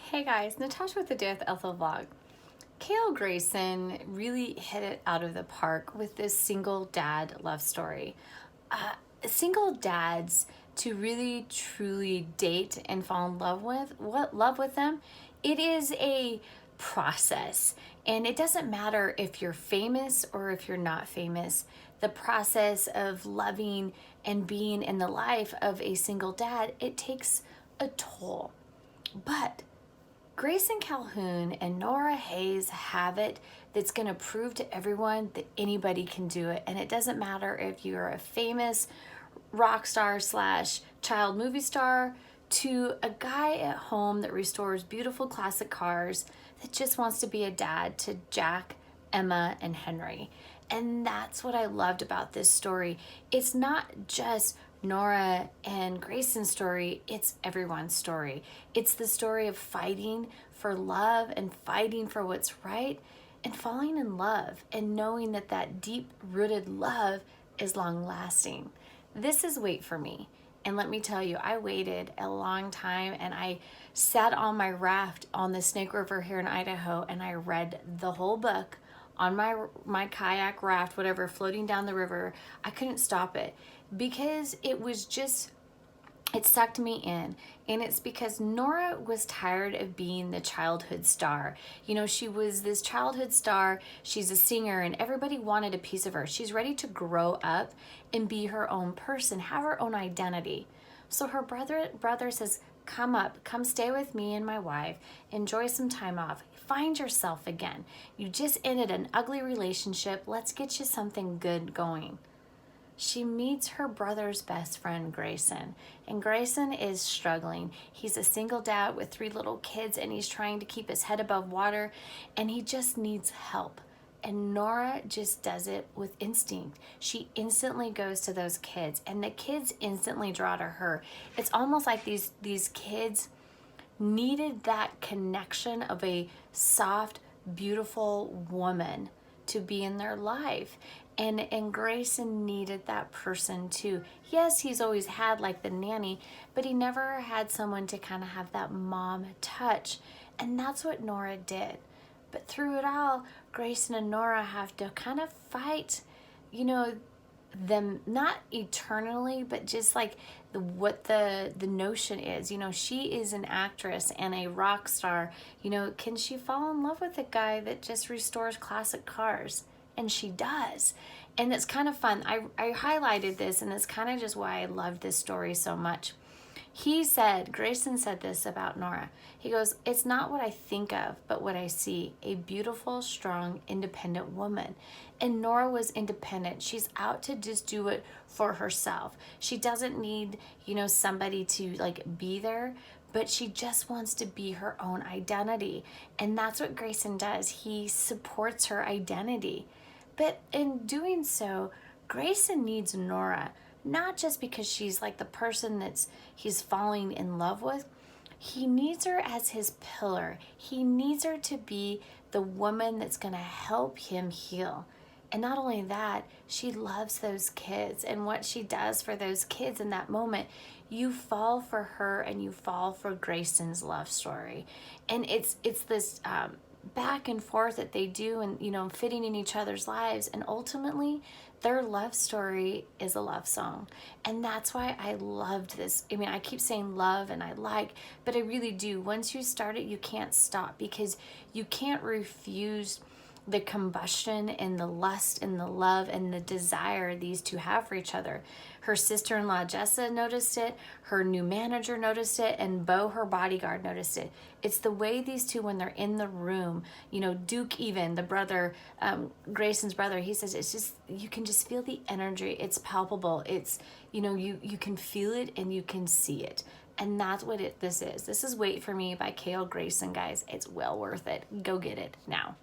Hey guys, Natasha with the Day with Ethel vlog. Kale Grayson really hit it out of the park with this single dad love story. Single dads to really truly date and fall in love with them, it is a process, and it doesn't matter if you're famous or if you're not famous. The process of loving and being in the life of a single dad, it takes a toll. But Grayson Calhoun and Nora Hayes have it that's going to prove to everyone that anybody can do it. And it doesn't matter if you're a famous rock star slash child movie star to a guy at home that restores beautiful classic cars that just wants to be a dad to Jack, Emma, and Henry. And that's what I loved about this story. It's not just Nora and Grayson's story, it's everyone's story. It's the story of fighting for love and fighting for what's right and falling in love and knowing that that deep-rooted love is long-lasting. This is Wait For Me. And let me tell you, I waited a long time, and I sat on my raft on the Snake River here in Idaho, and I read the whole book on my kayak raft, whatever, floating down the river. I couldn't stop it because it was just, it sucked me in. And it's because Nora was tired of being the childhood star. You know, she was this childhood star. She's a singer and everybody wanted a piece of her. She's ready to grow up and be her own person, have her own identity. So her brother says, come stay with me and my wife, enjoy some time off, find yourself again. You just ended an ugly relationship. Let's get you something good going. She meets her brother's best friend, Grayson, and Grayson is struggling. He's a single dad with 3 little kids, and he's trying to keep his head above water, and he just needs help. And Nora just does it with instinct. She instantly goes to those kids, and the kids instantly draw to her. It's almost like these kids needed that connection of a soft, beautiful woman to be in their life. And Grayson needed that person too. Yes, he's always had like the nanny, but he never had someone to kind of have that mom touch. And that's what Nora did. But through it all, Grayson and Nora have to kind of fight, you know, them not eternally, but just like what the notion is. You know, she is an actress and a rock star. You know, can she fall in love with a guy that just restores classic cars? And she does. And it's kind of fun. I highlighted this, and it's kind of just why I love this story so much. Grayson said this about Nora. He goes, "It's not what I think of, but what I see. A beautiful, strong, independent woman." And Nora was independent. She's out to just do it for herself. She doesn't need, you know, somebody to like be there, but she just wants to be her own identity. And that's what Grayson does. He supports her identity. But in doing so, Grayson needs Nora, not just because she's like the person he's falling in love with. He needs her as his pillar. He needs her to be the woman that's going to help him heal. And not only that, she loves those kids, and what she does for those kids in that moment, you fall for her and you fall for Grayson's love story. And it's this back and forth that they do, and you know, fitting in each other's lives, and ultimately their love story is a love song. And that's why I loved this. I mean, I keep saying love and I like, but I really do. Once you start it, you can't stop, because you can't refuse the combustion and the lust and the love and the desire these two have for each other. Her sister-in-law Jessa noticed it, her new manager noticed it, and Bo, her bodyguard, noticed it. It's the way these two, when they're in the room, you know, Duke, even the brother, Grayson's brother, he says it's just, you can just feel the energy. It's palpable. It's, you know, you can feel it and you can see it. And that's what this is. This is Wait For Me by Kale Grayson, guys. It's well worth it. Go get it now.